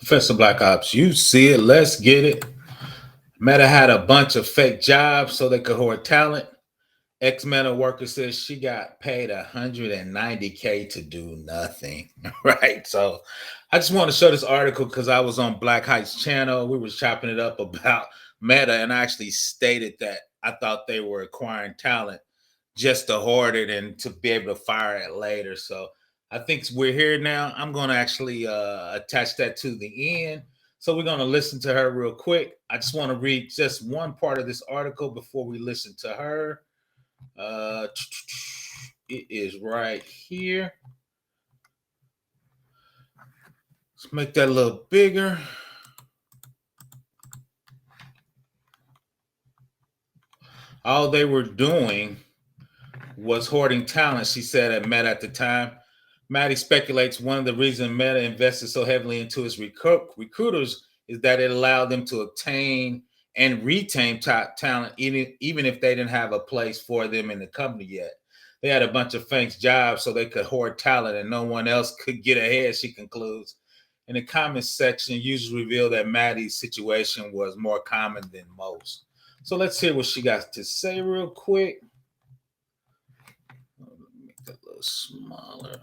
Professor Black Ops, you see it. Let's get it. Meta had a bunch of fake jobs so they could hoard talent. Ex-Meta worker says she got paid $190K to do nothing. Right. So I just want to show this article because I was on Black Height's channel. We were chopping it up about Meta, and I actually stated that I thought they were acquiring talent just to hoard it and to be able to fire it later. So I think we're here now. I'm going to actually attach that to the end. So we're going to listen to her real quick. I just want to read just one part of this article before we listen to her. It is right here. Let's make that a little bigger. All they were doing was hoarding talent, she said at Meta at the time. Maddie speculates one of the reasons Meta invested so heavily into its recruiters is that it allowed them to obtain and retain top talent, even if they didn't have a place for them in the company yet. They had a bunch of fake jobs so they could hoard talent and no one else could get ahead, she concludes. In the comments section, users reveal that Maddie's situation was more common than most. So let's hear what she got to say real quick. Let me make that a little smaller.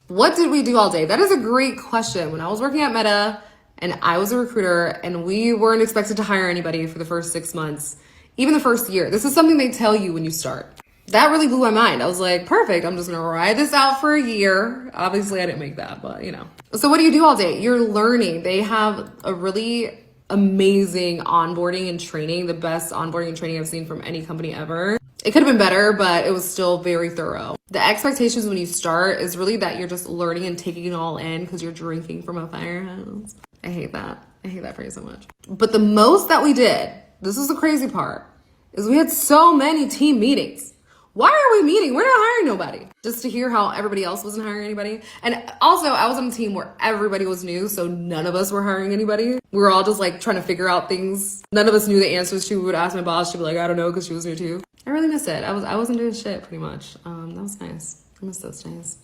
What did we do all day? That is a great question. When I was working at Meta and I was a recruiter and we weren't expected to hire anybody for the first 6 months, even the first year, this is something they tell you when you start. That really blew my mind. I was like, perfect. I'm just going to ride this out for a year. Obviously, I didn't make that, but you know. So what do you do all day? You're learning. They have a really amazing onboarding and training, the best onboarding and training I've seen from any company ever. It could have been better, but it was still very thorough. The expectations when you start is really that you're just learning and taking it all in because you're drinking from a fire hose. I hate that. I hate that phrase so much. But the most that we did, this is the crazy part, is we had so many team meetings. Why are we meeting? We're not hiring nobody. Just to hear how everybody else wasn't hiring anybody. And also, I was on a team where everybody was new, so none of us were hiring anybody. We were all just like trying to figure out things. None of us knew the answers to. We would ask my boss. She'd be like, I don't know, because she was new too. I really missed it. I wasn't doing shit pretty much. That was nice. I miss those days.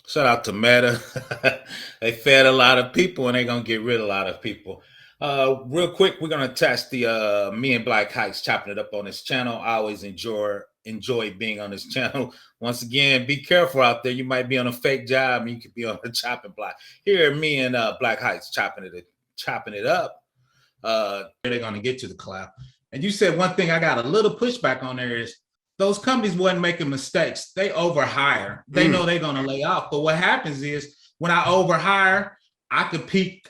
Shout out to Meta. They fed a lot of people and they're going to get rid of a lot of people. Real quick, we're going to attach the me and Black Heights chopping it up on this channel. I always enjoy being on this channel. Once again, be careful out there. You might be on a fake job and you could be on a chopping block. Here, me and Black Heights chopping it up. They're going to get to the cloud. And you said one thing I got a little pushback on there is those companies wasn't making mistakes. They overhire. They know they're going to lay off. But what happens is when I overhire, I could pick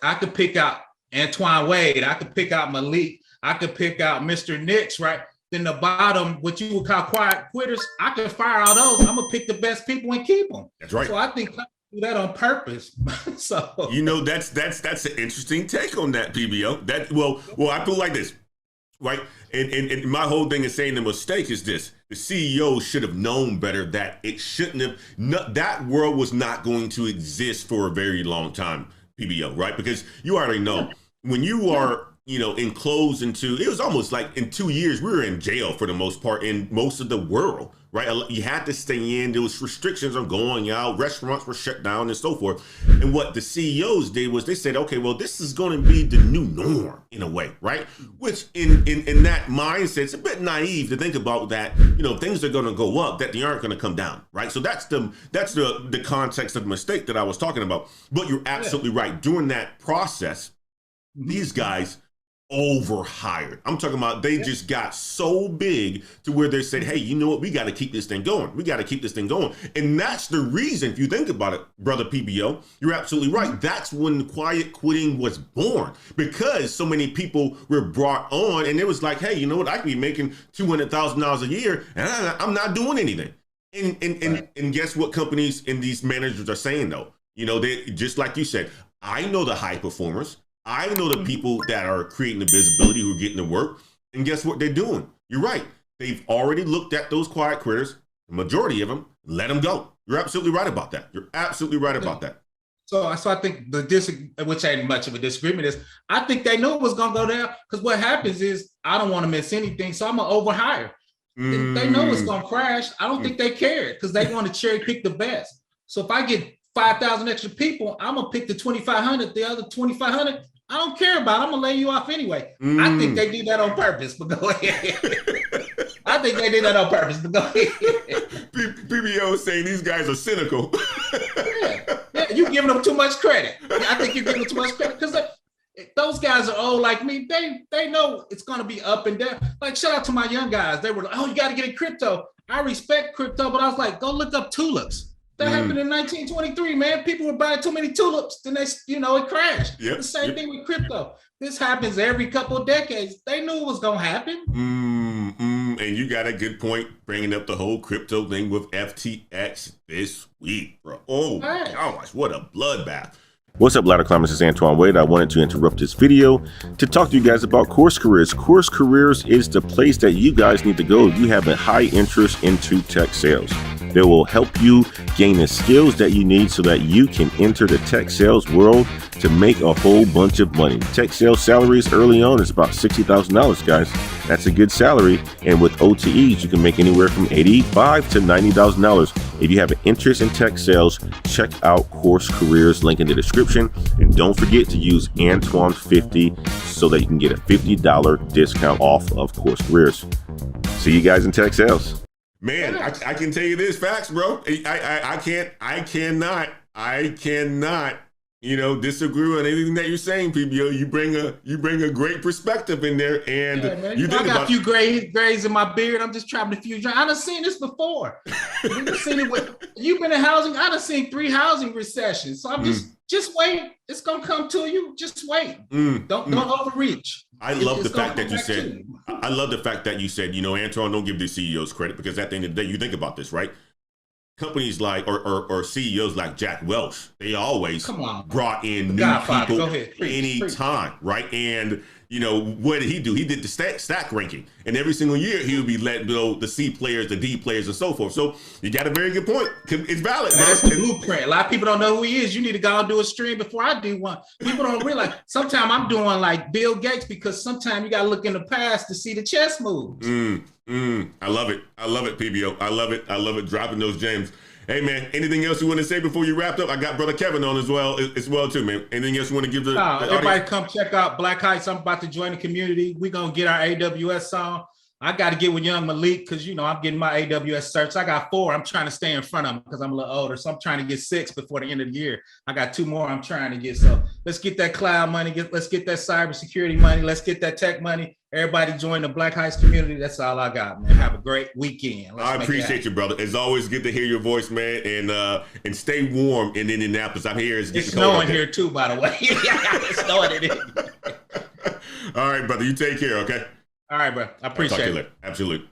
out Antoine Wade. I could pick out Malik. I could pick out Mr. Nix, right? Then the bottom, what you would call quiet quitters, I could fire all those. I'm going to pick the best people and keep them. That's right. So I think do that on purpose. So you know, that's an interesting take on that, PBO. That well, I feel like this. Right. And my whole thing is saying the mistake is this. The CEO should have known better that it shouldn't have. That world was not going to exist for a very long time, PBO. Right. Because you already know when you are, enclosed into, it was almost like in 2 years, we were in jail for the most part in most of the world. Right. You had to stay in. There was restrictions on going out. Restaurants were shut down and so forth. And what the CEOs did was they said, OK, well, this is going to be the new norm in a way. Right. Which in that mindset, it's a bit naive to think about that. Things are going to go up, that they aren't going to come down. Right. So that's the context of the mistake that I was talking about. But you're absolutely right. During that process, these guys overhired. I'm talking about they just got so big to where they said, hey, you know what? We got to keep this thing going. We got to keep this thing going. And that's the reason, if you think about it, brother PBO, you're absolutely right. That's when quiet quitting was born, because so many people were brought on and it was like, hey, you know what? I could be making $200,000 a year and I'm not doing anything. And guess what companies and these managers are saying, though? They just like you said, I know the high performers. I know the people that are creating the visibility, who are getting the work. And guess what they're doing? You're right. They've already looked at those quiet quitters, the majority of them, let them go. You're absolutely right about that. You're absolutely right about that. So I think which ain't much of a disagreement, is I think they knew it was going to go down, because what happens is I don't want to miss anything, so I'm going to overhire. They know it's going to crash. I don't think they care because they want to cherry pick the best. So if I get 5,000 extra people, I'm gonna pick the 2,500. The other 2,500, I don't care about. I'm gonna lay you off anyway. I think they did that on purpose. But go ahead. I think they did that on purpose. But go ahead. PBO is saying these guys are cynical. Yeah, you giving them too much credit. I think you're giving them too much credit because those guys are old like me. They know it's gonna be up and down. Like, shout out to my young guys. They were like, oh, you got to get in crypto. I respect crypto, but I was like, go look up tulips. That happened in 1923, man. People were buying too many tulips, then it crashed. Yep. The same thing with crypto. This happens every couple of decades. They knew it was gonna happen. And you got a good point bringing up the whole crypto thing with FTX this week, bro. Oh my gosh, what a bloodbath. What's up, Ladder Climbers? It's Antoine Wade. I wanted to interrupt this video to talk to you guys about Course Careers. Course Careers is the place that you guys need to go if you have a high interest into tech sales. They will help you gain the skills that you need so that you can enter the tech sales world to make a whole bunch of money. Tech sales salaries early on is about $60,000, guys. That's a good salary. And with OTEs, you can make anywhere from $85,000 to $90,000. If you have an interest in tech sales, check out Course Careers, link in the description. And don't forget to use Antoine50 so that you can get a $50 discount off of Course Careers. See you guys in tech sales. Man, I can tell you this, facts, bro. I cannot, disagree on anything that you're saying, PBO. You bring a great perspective in there, and you think I got a few grays in my beard. I'm just trapping a few. I done seen this before. You've been in housing. I done seen 3 housing recessions. So I'm just wait. It's gonna come to you. Just wait. Don't overreach. I love the fact that you said. I love the fact that you said, Antoine, don't give the CEOs credit, because at the end of the day, you think about this, right? Companies like or CEOs like Jack Welch, they always brought in new people anytime, right? And what did he do? He did the stack ranking, and every single year he would be letting go the C players, the D players, and so forth. So you got a very good point. It's valid. That's the blueprint. A lot of people don't know who he is. You need to go and do a stream before I do one. People don't realize. Sometimes I'm doing like Bill Gates, because sometimes you got to look in the past to see the chess moves. I love it. I love it, PBO. I love it. Dropping those gems. Hey, man, anything else you want to say before you wrapped up? I got Brother Kevin on as well too, man. Anything else you want to give the everybody audience? Come check out Black Heights. I'm about to join the community. We're going to get our AWS on. I got to get with young Malik because, I'm getting my AWS certs. I got 4. I'm trying to stay in front of them because I'm a little older. So I'm trying to get 6 before the end of the year. I got 2 more I'm trying to get. So let's get that cloud money. Let's get that cybersecurity money. Let's get that tech money. Everybody join the Black Heights community. That's all I got, man. Have a great weekend. I appreciate you, brother. It's always good to hear your voice, man. And stay warm in Indianapolis. I'm here. It's snowing here too, by the way. It's snowing in it. All right, brother. You take care, okay? All right, bro. I appreciate it. Absolutely.